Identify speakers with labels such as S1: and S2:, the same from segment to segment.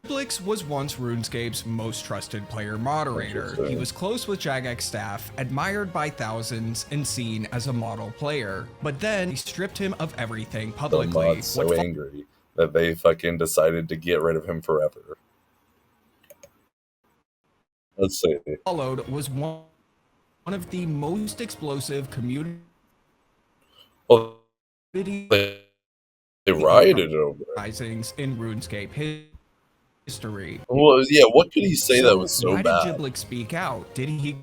S1: Jiblix was once RuneScape's most trusted player moderator. He was close with Jagex staff, admired by thousands, and seen as a model player. But then he stripped him of everything publicly.
S2: The mod's so angry that they fucking decided to get rid of him forever. Let's see.
S1: Followed was one of the most explosive community.
S2: Well, they rioted over it.
S1: Risings in RuneScape history.
S2: Well, yeah, what could he say that was so
S1: bad?
S2: Why
S1: did Jiblix speak out? Did he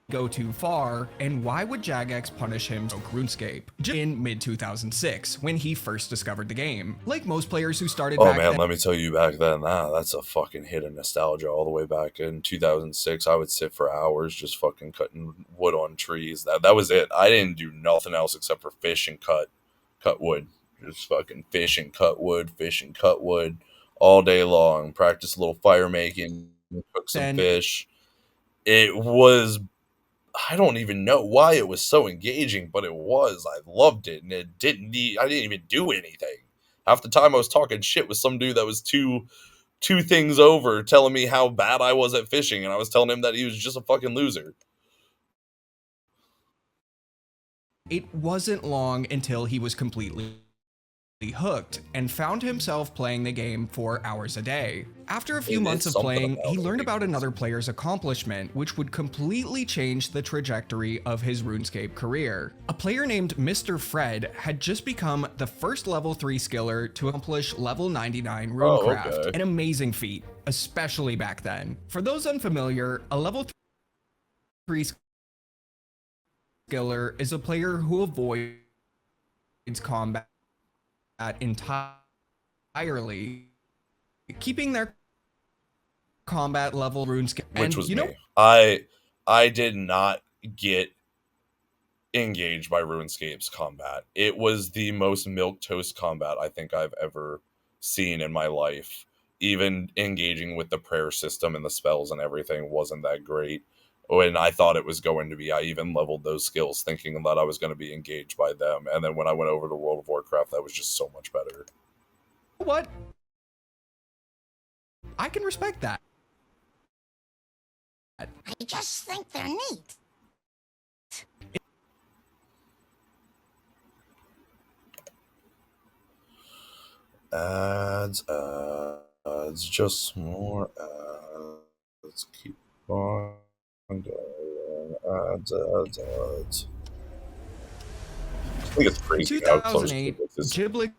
S1: go too far? And why would Jagex punish him so RuneScape? In mid-2006, when he first discovered the game. Like most players who started back then.
S2: Let me tell you, back then, that's a fucking hit of nostalgia. All the way back in 2006, I would sit for hours just fucking cutting wood on trees. That was it. I didn't do nothing else except for fish and cut wood. Just fucking fish and cut wood all day long. Practice a little fire making, cook some fish. It was, I don't even know why it was so engaging, but it was. I loved it, and I didn't even do anything. Half the time I was talking shit with some dude that was two things over, telling me how bad I was at fishing, and I was telling him that he was just a fucking loser.
S1: It wasn't long until he was completely hooked and found himself playing the game for hours a day. After a few months of playing, he learned about another player's accomplishment, which would completely change the trajectory of his RuneScape career. A player named Mr. Fred had just become the first level 3 skiller to accomplish level 99 runecraft, an amazing feat, especially back then. For those unfamiliar, a level 3 skiller is a player who avoids combat entirely, keeping their combat level RuneScape.
S2: Which was me. I did not get engaged by RuneScape's combat. It was the most milquetoast combat I think I've ever seen in my life. Even engaging with the prayer system and the spells and everything wasn't that great. When I thought it was going to be, I even leveled those skills thinking that I was going to be engaged by them. And then when I went over to World of Warcraft, that was just so much better.
S1: What? I can respect that.
S3: I just think they're neat.
S2: Ads, just more ads. Let's keep on. Ads. I think it's crazy.
S1: In 2008, Jiblix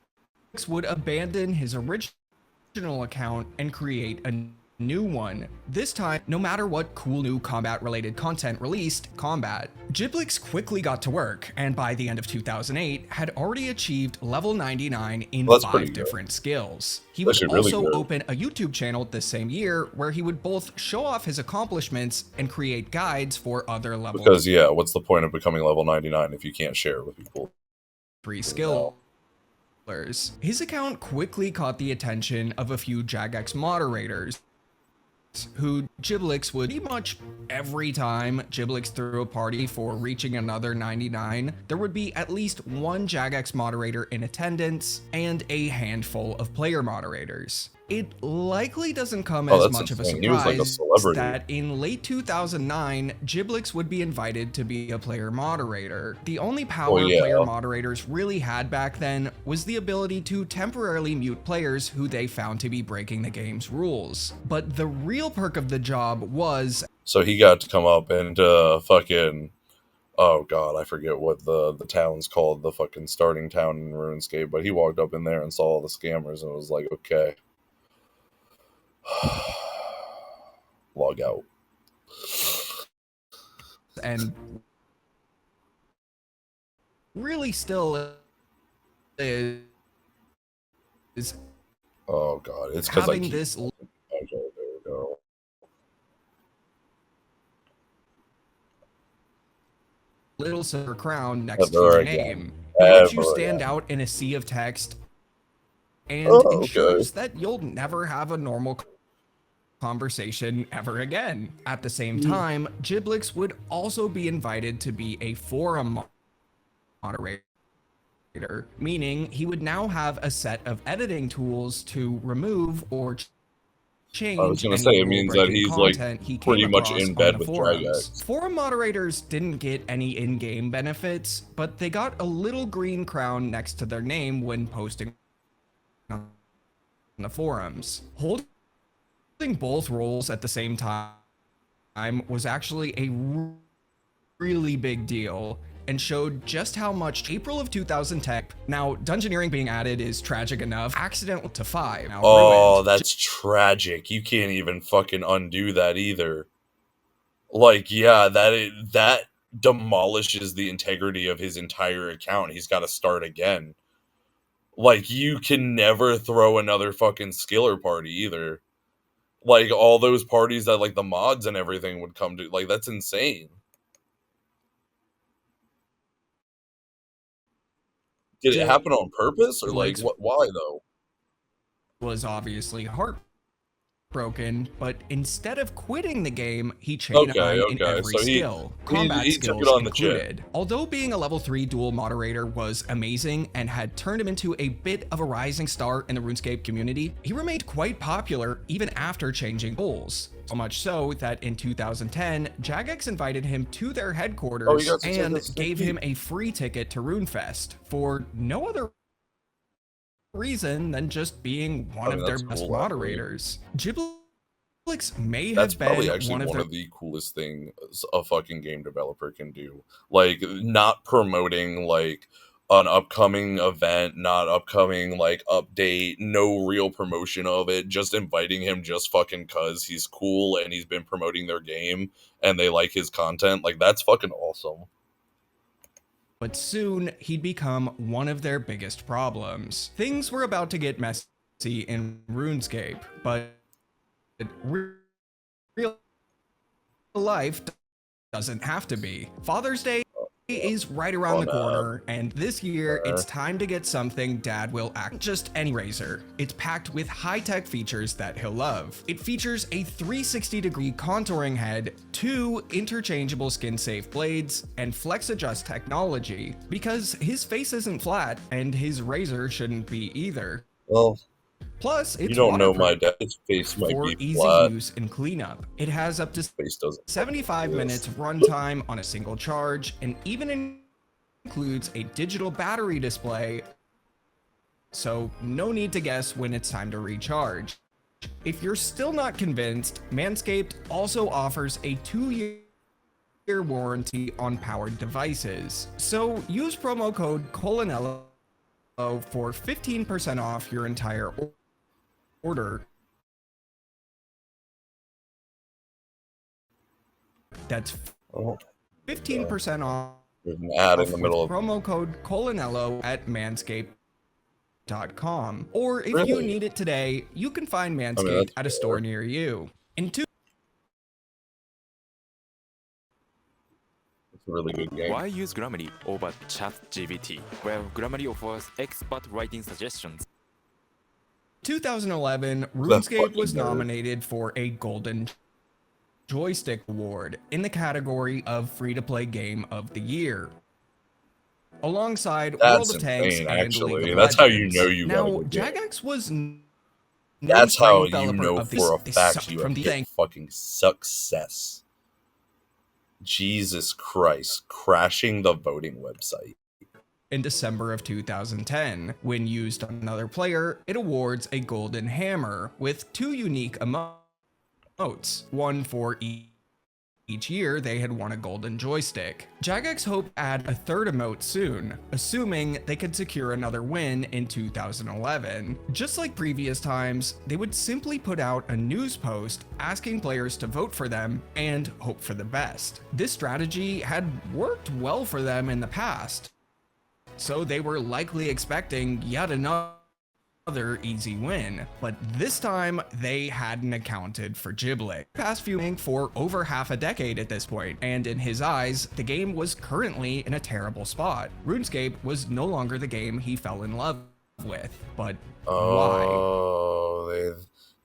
S1: would abandon his original account and create a new one. This time, no matter what cool new combat-related content released, Jiblix quickly got to work, and by the end of 2008, had already achieved level 99 in 5 different skills. He would also open a YouTube channel this same year, where he would both show off his accomplishments and create guides for other levels.
S2: Because, yeah, what's the point of becoming level 99 if you can't share it with people?
S1: 3 skill. His account quickly caught the attention of a few Jagex moderators, who Jiblix would pretty much every time Jiblix threw a party for reaching another 99, there would be at least one Jagex moderator in attendance and a handful of player moderators. It likely doesn't come as much of a surprise that in late 2009, Jiblix would be invited to be a player moderator. The only power player moderators really had back then was the ability to temporarily mute players who they found to be breaking the game's rules. But the real perk of the job was...
S2: So he got to come up and fucking... Oh god, I forget what the town's called, the fucking starting town in RuneScape, but he walked up in there and saw all the scammers and was like, okay. Log out.
S1: And really still is
S2: oh god, it's because
S1: having this
S2: okay, there we go.
S1: little silver crown next to your name. It lets you stand out in a sea of text and ensures that you'll never have a normal conversation ever again. At the same time, Jiblix would also be invited to be a forum moderator, meaning he would now have a set of editing tools to remove or change
S2: I was gonna
S1: any
S2: say, it means that
S1: rule-breaking
S2: he's like
S1: content he
S2: pretty
S1: came
S2: much
S1: across
S2: in
S1: on
S2: bed
S1: the
S2: with
S1: forums.
S2: Jagex.
S1: Forum moderators didn't get any in-game benefits, but they got a little green crown next to their name when posting on the forums. Holding both roles at the same time was actually a really big deal and showed just how much April of 2010. Now, dungeoneering being added is tragic enough. Accidental to 5. Now
S2: Oh,
S1: ruined.
S2: that's tragic. You can't even fucking undo that either. Like, yeah, that demolishes the integrity of his entire account. He's got to start again. Like, you can never throw another fucking skiller party either. Like, all those parties that, like, the mods and everything would come to. Like, that's insane. Did it happen on purpose? Or, like,
S1: Jiblix
S2: what? Why, though?
S1: was obviously heartbroken, but instead of quitting the game, he changed
S2: Okay,
S1: in
S2: okay.
S1: every
S2: So
S1: skill,
S2: he
S1: combat
S2: he took it
S1: skills
S2: on the chin.
S1: included. Although being a level 3 dual moderator was amazing and had turned him into a bit of a rising star in the RuneScape community, he remained quite popular even after changing roles. So much so that in 2010, Jagex invited him to their headquarters and gave him a free ticket to RuneFest for no other reason than just being one of their best moderators. Jiblix may
S2: That's
S1: have
S2: probably
S1: been
S2: actually
S1: one of
S2: the coolest things a fucking game developer can do. Like, not promoting, like, an upcoming event, not upcoming, like, update, no real promotion of it, just inviting him just fucking cuz he's cool and he's been promoting their game and they like his content. Like, that's fucking awesome.
S1: But soon he'd become one of their biggest problems. Things were about to get messy in RuneScape, but real life doesn't have to be. Father's Day is right around the corner, and this year it's time to get something Dad will act. Just any razor. It's packed with high-tech features that he'll love. It features a 360-degree contouring head, 2 interchangeable skin-safe blades, and flex adjust technology, because his face isn't flat and his razor shouldn't be either.
S2: Well,
S1: Plus, it's
S2: you don't know my
S1: waterproof
S2: dad's face might
S1: for
S2: be
S1: easy
S2: flat.
S1: use and cleanup. It has up to
S2: Face doesn't
S1: 75 minutes runtime on a single charge, and even includes a digital battery display, so no need to guess when it's time to recharge. If you're still not convinced, Manscaped also offers a 2-year warranty on powered devices. So use promo code Colanello for 15% off your entire order. That's 15% off.
S2: There's an ad in the middle of
S1: promo code Colanello at manscaped.com. Or if you need it today, you can find Manscaped at a store near you. It's
S2: a really good game.
S4: Why use Grammarly over ChatGPT? Well, Grammarly offers expert writing suggestions.
S1: 2011, RuneScape was nominated for a Golden Joystick Award in the category of Free-to-Play Game of the Year, alongside World of Tanks and League of
S2: That's
S1: Legends.
S2: how you know you got a
S1: Now,
S2: good game.
S1: Jagex was
S2: That's how you
S1: developer
S2: know
S1: of
S2: for a
S1: this
S2: fact you have
S1: the
S2: hit fucking success. Jesus Christ, crashing the voting website.
S1: In December of 2010, when used on another player, it awards a golden hammer with 2 unique emotes, one for each year they had won a golden joystick. Jagex hoped to add a 3rd emote soon, assuming they could secure another win in 2011. Just like previous times, they would simply put out a news post asking players to vote for them and hope for the best. This strategy had worked well for them in the past, so they were likely expecting yet another easy win, but this time they hadn't accounted for Jiblix. Past viewing for over half a decade at this point, and in his eyes, the game was currently in a terrible spot. RuneScape was no longer the game he fell in love with, but why?
S2: Oh,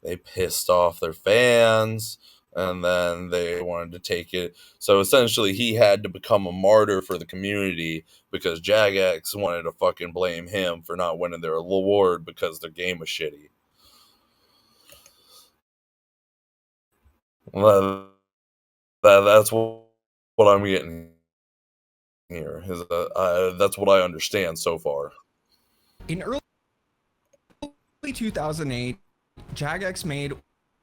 S2: they pissed off their fans, and then they wanted to take it. So essentially, he had to become a martyr for the community because Jagex wanted to fucking blame him for not winning their award because their game was shitty. Well, that's what I'm getting here. Is that's what I understand so far.
S1: In early 2008, Jagex made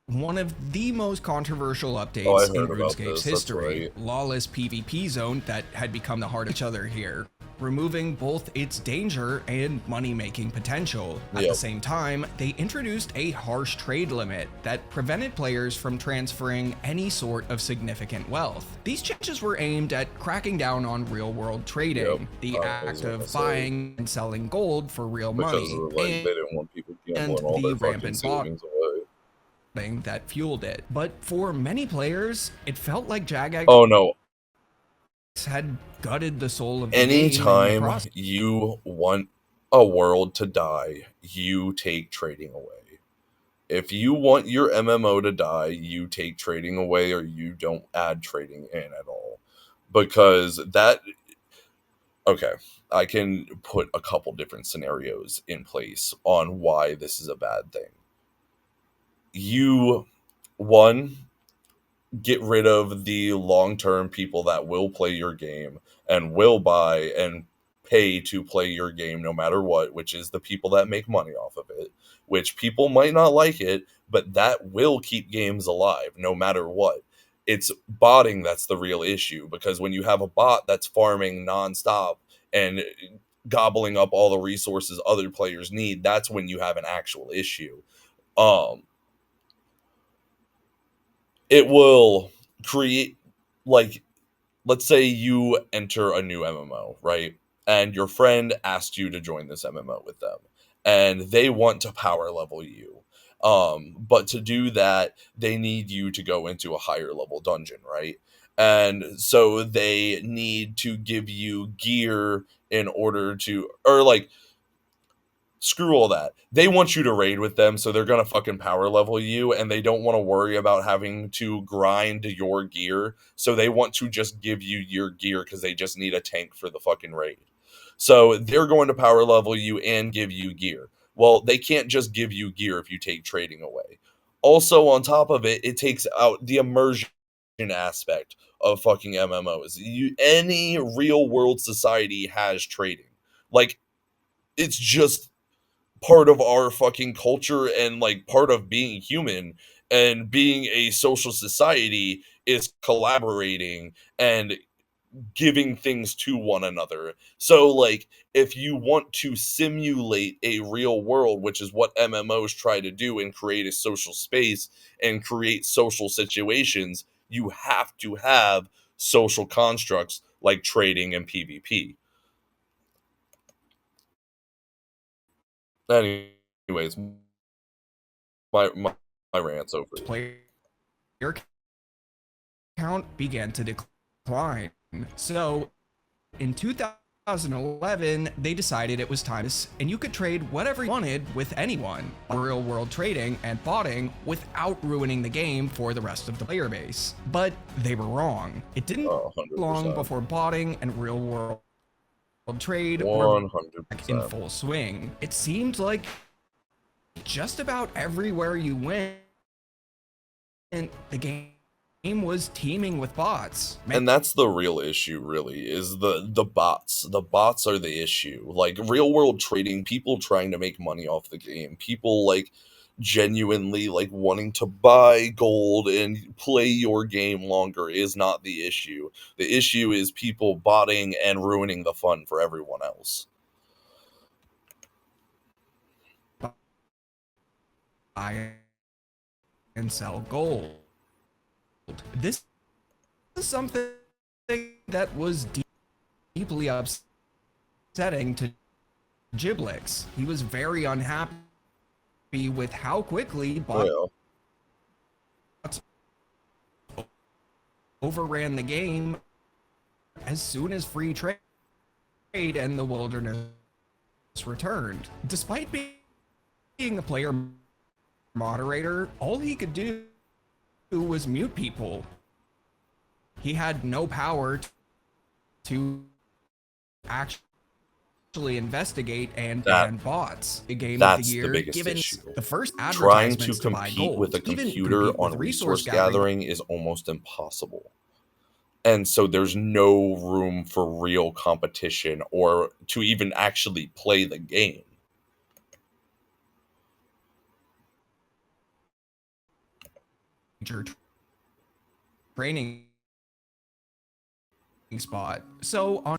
S1: one of the most controversial
S2: Oh, I
S1: updates in
S2: heard about
S1: RuneScape's
S2: this. That's
S1: history.
S2: right.
S1: Lawless PvP zone that had become the heart of each other here, removing both its danger and money-making potential. At the
S2: Yep.
S1: same time, they introduced a harsh trade limit that prevented players from transferring any sort of significant wealth. These changes were aimed at cracking down on real-world trading,
S2: Yep.
S1: the
S2: I
S1: act
S2: was gonna
S1: of
S2: say,
S1: buying and selling gold for real
S2: because
S1: money,
S2: of, like, they didn't want people
S1: and
S2: gambling all
S1: the
S2: their fucking
S1: rampant
S2: savings away.
S1: botting that fueled it. But for many players, it felt like Jagex
S2: Oh no.
S1: had gutted the soul of the game in the
S2: Anytime
S1: process.
S2: you want a world to die, you take trading away. If you want your MMO to die, you take trading away or you don't add trading in at all. Because that, okay, I can put a couple different scenarios in place on why this is a bad thing. You, one, get rid of the long-term people that will play your game and will buy and pay to play your game no matter what, which is the people that make money off of it, which people might not like it, but that will keep games alive no matter what. It's botting that's the real issue, because when you have a bot that's farming nonstop and gobbling up all the resources other players need, that's when you have an actual issue. Um it will create, like, let's say you enter a new MMO, right? And your friend asked you to join this MMO with them, and they want to power level you. But to do that, they need you to go into a higher level dungeon, right? And so they need to give you gear in order to, or like, screw all that. They want you to raid with them, so they're gonna fucking power level you, and they don't want to worry about having to grind your gear. So they want to just give you your gear because they just need a tank for the fucking raid. So they're going to power level you and give you gear. Well, they can't just give you gear if you take trading away. Also, on top of it, it takes out the immersion aspect of fucking MMOs. Any real world society has trading. Like, it's just part of our fucking culture and like part of being human and being a social society is collaborating and giving things to one another. So like, if you want to simulate a real world, which is what MMOs try to do and create a social space and create social situations, you have to have social constructs like trading and PvP. Anyways, my rant's over.
S1: Player count began to decline. So in 2011, they decided it was time, and you could trade whatever you wanted with anyone, real world trading and botting without ruining the game for the rest of the player base. But they were wrong. It didn't
S2: Oh,
S1: long
S2: 100%.
S1: before botting and real world trade were back in
S2: 100%.
S1: full swing. It seemed like just about everywhere you went, the game was teeming with bots.
S2: And that's the real issue, really, is the bots. The bots are the issue. Like, real world trading, people trying to make money off the game, people like genuinely like wanting to buy gold and play your game longer is not the issue. The issue is people botting and ruining the fun for everyone else.
S1: Buy and sell gold. This is something that was deeply upsetting to Jiblix. He was very unhappy with how quickly bots overran the game as soon as free trade and the wilderness returned. Despite being a player moderator, all he could do was mute people. He had no power to actually actually investigate and
S2: That-
S1: ban bots. A game of
S2: That's
S1: the
S2: the
S1: year,
S2: biggest
S1: given
S2: issue.
S1: the first
S2: Trying
S1: advertisements
S2: to
S1: buy
S2: compete
S1: gold,
S2: with a
S1: even
S2: computer
S1: compete with
S2: on resource gathering is almost impossible. And so there's no room for real competition or to even actually play the game.
S1: training spot. So on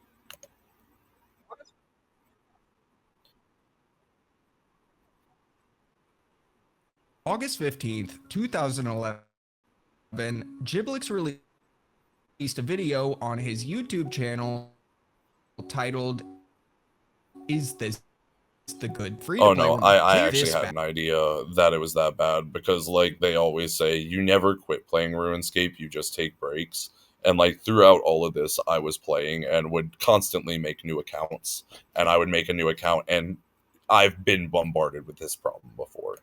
S1: August 15th, 2011, Jiblix released a video on his YouTube channel titled, "Is This the Good Free-to-Play?"
S2: Oh no, I actually
S1: This
S2: had an idea that it was that bad because like they always say, you never quit playing RuneScape, you just take breaks. And like throughout all of this, I was playing and would constantly make new accounts. And I would make a new account, and I've been bombarded with this problem before.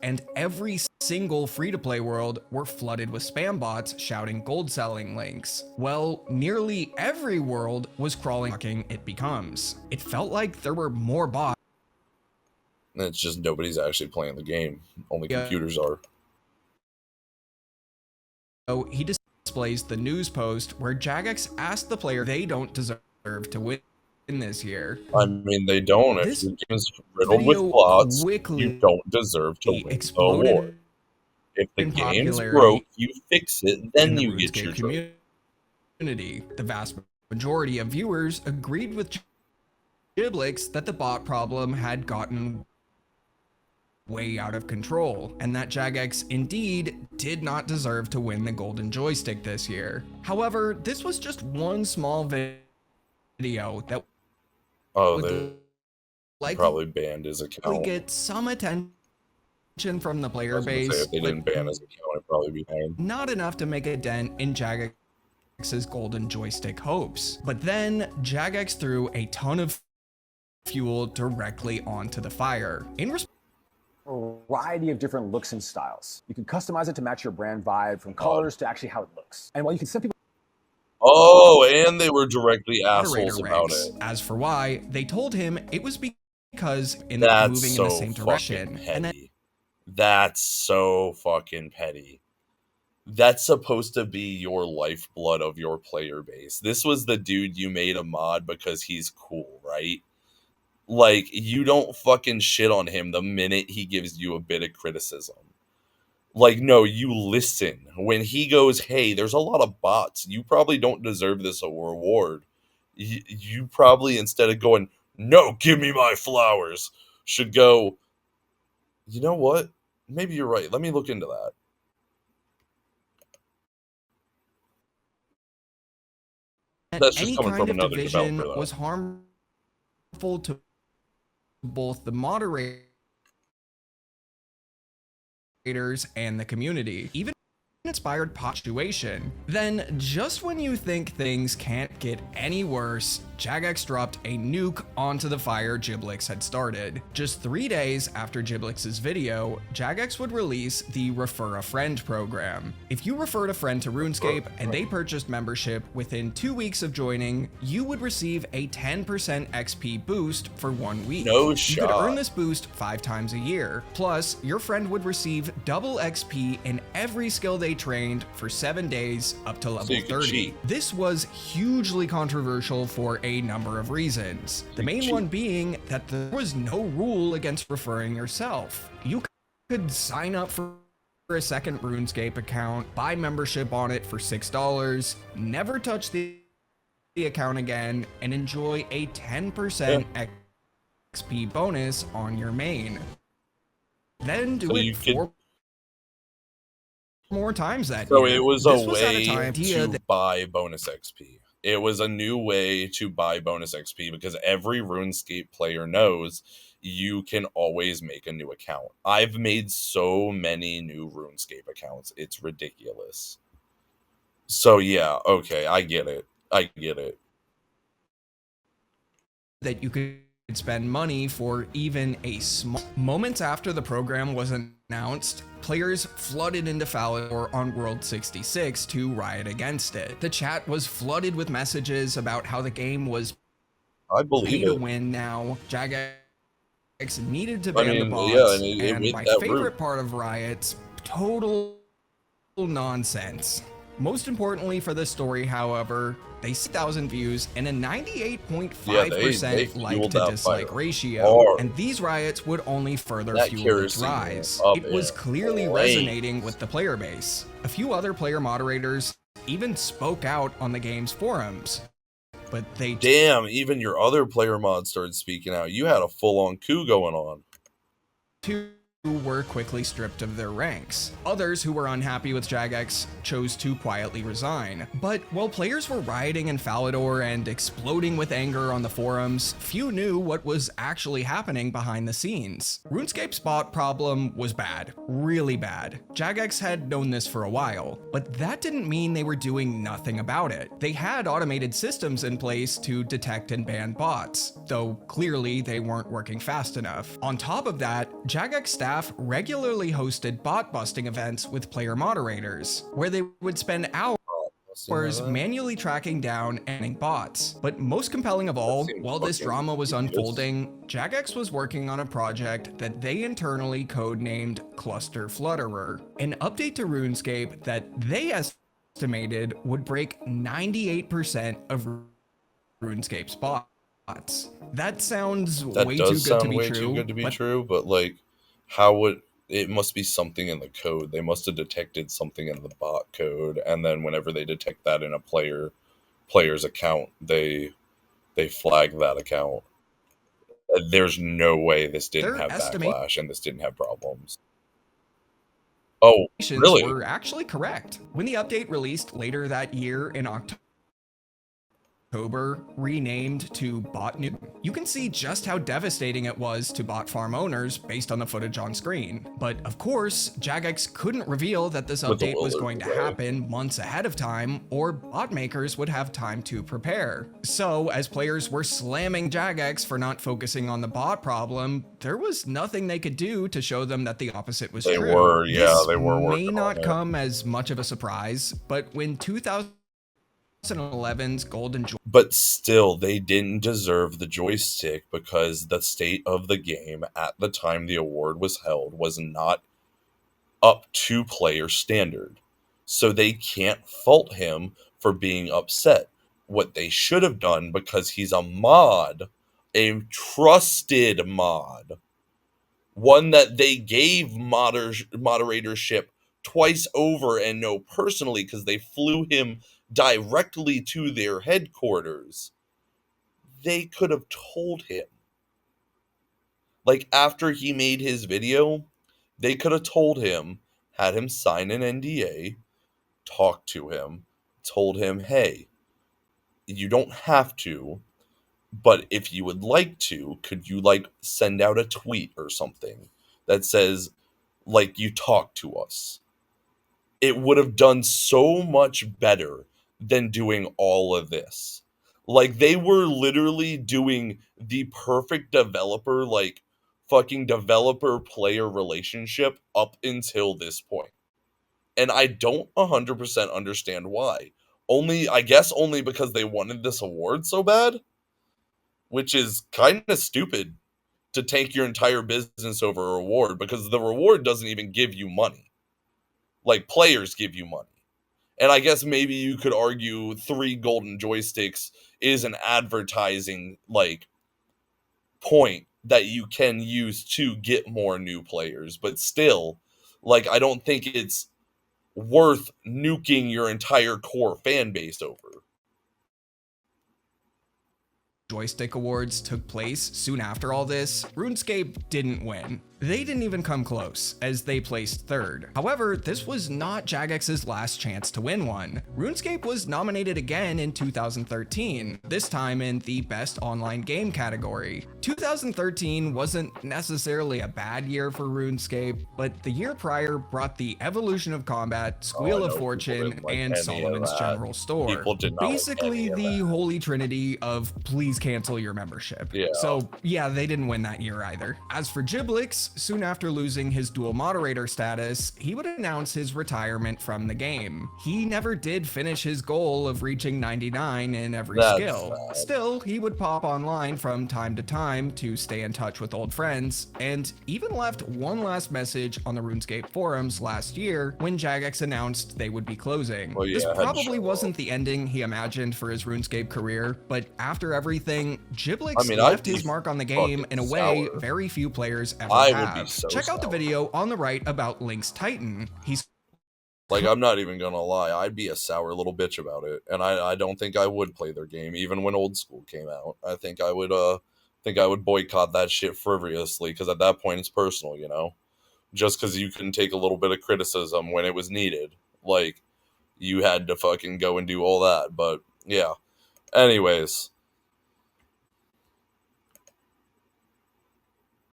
S1: and every single free-to-play world were flooded with spam bots shouting gold selling links. Well, nearly every world was crawling it becomes. It felt like there were more bots.
S2: And it's just nobody's actually playing the game. Only computers are.
S1: So he displays the news post where Jagex asked the player they don't deserve to win this year.
S2: I mean, they don't. If
S1: This
S2: your game is riddled with
S1: video
S2: plots,
S1: quickly
S2: you don't deserve to win the
S1: exploded
S2: award. If the
S1: in
S2: game's
S1: popularity
S2: broke, you fix it,
S1: in
S2: then
S1: the
S2: you get your
S1: RuneScape
S2: trophy.
S1: community. The vast majority of viewers agreed with Jiblix that the bot problem had gotten way out of control, and that Jagex indeed did not deserve to win the golden joystick this year. However, this was just one small video that
S2: Oh,
S1: would
S2: they
S1: likely
S2: probably banned his account.
S1: get some attention from the
S2: I
S1: player
S2: was gonna say,
S1: base,
S2: if they
S1: but
S2: didn't ban his account, it'd probably be banned.
S1: not enough to make a dent in Jagex's golden joystick hopes. But then Jagex threw a ton of fuel directly onto the fire. In
S5: A variety of different looks and styles. You can customize it to match your brand vibe, from colors to actually how it looks. And while you can send people
S2: Oh, and they were directly
S1: moderator
S2: assholes about
S1: ranks.
S2: it.
S1: As for why, they told him it was because in
S2: That's
S1: moving
S2: so
S1: in the same
S2: fucking
S1: direction.
S2: petty.
S1: And then
S2: That's so fucking petty. That's supposed to be your lifeblood of your player base. This was the dude you made a mod because he's cool, right? Like, you don't fucking shit on him the minute he gives you a bit of criticism. Like, no, you listen. When he goes, hey, there's a lot of bots. You probably don't deserve this reward. You probably, instead of going, no, give me my flowers, should go, you know what? Maybe you're right. Let me look into that. That's just
S1: any
S2: coming
S1: kind
S2: from
S1: of
S2: another
S1: division
S2: developer, though.
S1: was harmful to both the moderators and the community. Even inspired punctuation. Then, just when you think things can't get any worse, Jagex dropped a nuke onto the fire Jiblix had started. Just 3 days after Jiblix's video, Jagex would release the Refer a Friend program. If you referred a friend to RuneScape and they purchased membership within 2 weeks of joining, you would receive a 10% XP boost for 1 week.
S2: No
S1: You could
S2: shot.
S1: earn this boost 5 times a year. Plus, your friend would receive double XP in every skill they trained for 7 days up to level
S2: you could
S1: 30.
S2: cheat.
S1: This was hugely controversial for a number of reasons. The main
S2: cheat.
S1: one being that there was no rule against referring yourself. You could sign up for a second RuneScape account, buy membership on it for $6, never touch the account again, and enjoy a 10% XP bonus on your main. Then do
S2: So
S1: it
S2: you could-
S1: 4 more times that
S2: So
S1: year.
S2: it was
S1: This
S2: a
S1: was at
S2: way
S1: time
S2: to buy bonus XP. It was a new way to buy bonus XP because every RuneScape player knows you can always make a new account. I've made so many new RuneScape accounts. It's ridiculous. So yeah, okay, I get it.
S1: that you could spend money for even a small. Moments after the program was announced, players flooded into Falador on World 66 to riot against it. The chat was flooded with messages about how the game was
S2: I
S1: pay
S2: believe
S1: to
S2: it.
S1: win now. Jagex needed to
S2: I
S1: ban the
S2: mean,
S1: bots,
S2: yeah, and it
S1: and
S2: went
S1: my
S2: that
S1: favorite
S2: route.
S1: part of riots, total nonsense. Most importantly for this story, however, they 6,000 views and a 98.5%
S2: they
S1: like
S2: fueled
S1: to
S2: that
S1: dislike
S2: fire
S1: ratio,
S2: hard.
S1: and these riots would only further
S2: That
S1: fuel its
S2: kerosene went
S1: rise.
S2: up
S1: It was
S2: in
S1: clearly
S2: flames.
S1: resonating with the player base. A few other player moderators even spoke out on the game's forums, but they
S2: Damn, even your other player mods started speaking out. You had a full-on coup going on.
S1: too were quickly stripped of their ranks. Others who were unhappy with Jagex chose to quietly resign. But while players were rioting in Falador and exploding with anger on the forums, few knew what was actually happening behind the scenes. RuneScape's bot problem was bad, really bad. Jagex had known this for a while, but that didn't mean they were doing nothing about it. They had automated systems in place to detect and ban bots, though clearly they weren't working fast enough. On top of that, Jagex staff regularly hosted bot busting events with player moderators, where they would spend hours manually tracking down and banning bots. But most compelling of all,
S2: seems
S1: while this
S2: fucking
S1: drama was
S2: ridiculous.
S1: unfolding, Jagex was working on a project that they internally codenamed Cluster Flutterer, an update to RuneScape that they estimated would break 98% of RuneScape's bots. That sounds
S2: That
S1: way
S2: does
S1: too good to
S2: sound
S1: be
S2: way
S1: true,
S2: too good to be
S1: but
S2: true, but like, how would it must be something in the code? They must have detected something in the bot code, and then whenever they detect that in a player's account, they flag that account. There's no way this didn't
S1: their
S2: have
S1: estimations
S2: backlash and this didn't have problems. Oh, really?
S1: were actually correct. When the update released later that year in October, renamed to Bot New, you can see just how devastating it was to bot farm owners based on the footage on screen. But of course, Jagex couldn't reveal that this
S2: With the
S1: update was
S2: Willard,
S1: going to
S2: right.
S1: happen months ahead of time, or bot makers would have time to prepare. So, as players were slamming Jagex for not focusing on the bot problem, there was nothing they could do to show them that the opposite was
S2: They
S1: true.
S2: were, yeah,
S1: This
S2: they were
S1: may
S2: working
S1: not
S2: on it.
S1: come as much of a surprise, but when 2011's Golden
S2: But still, they didn't deserve the joystick because the state of the game at the time the award was held was not up to player standard. So they can't fault him for being upset. What they should have done, because he's a mod, a trusted mod, one that they gave moderatorship twice over and know personally because they flew him directly to their headquarters, they could have told him. Like, after he made his video, they could have told him, had him sign an NDA, talked to him, told him, hey, you don't have to, but if you would like to, could you, like, send out a tweet or something that says, like, you talked to us? It would have done so much better than doing all of this. Like, they were literally doing the perfect developer, like, fucking developer player relationship up until this point. And I don't 100% understand why. I guess only because they wanted this award so bad, which is kind of stupid to tank your entire business over a reward, because the reward doesn't even give you money. Like, players give you money. And I guess maybe you could argue 3 golden joysticks is an advertising, like, point that you can use to get more new players. But still, like, I don't think it's worth nuking your entire core fan base over.
S1: Joystick Awards took place soon after all this, RuneScape didn't win. They didn't even come close, as they placed third. However, this was not Jagex's last chance to win one. RuneScape was nominated again in 2013, this time in the Best Online Game category. 2013 wasn't necessarily a bad year for RuneScape, but the year prior brought the Evolution of Combat, Squeal of Fortune, and Solomon's General Store.
S2: People did not like
S1: Basically the holy trinity of please cancel your membership.
S2: Yeah.
S1: So yeah, they didn't win that year either. As for Jiblix, soon after losing his dual moderator status, he would announce his retirement from the game. He never did finish his goal of reaching 99 in every skill.
S2: Sad.
S1: Still, he would pop online from time to time to stay in touch with old friends, and even left one last message on the RuneScape forums last year when Jagex announced they would be closing.
S2: Well, yeah,
S1: This
S2: I had to
S1: probably
S2: show
S1: wasn't the ending he imagined for his RuneScape career, but after everything, Jiblix
S2: I mean,
S1: left
S2: I'd be
S1: his mark on the game in a
S2: fucking
S1: way
S2: sour.
S1: very few players ever
S2: I would
S1: have.
S2: be so
S1: Check out the
S2: sour.
S1: video on the right about Link's Titan. He's
S2: Like, I'm not even gonna lie, I'd be a sour little bitch about it, and I don't think I would play their game even when Old School came out. I think I would boycott that shit frivolously, because at that point it's personal, you know, just because you couldn't take a little bit of criticism when it was needed, like you had to fucking go and do all that. But yeah, anyways,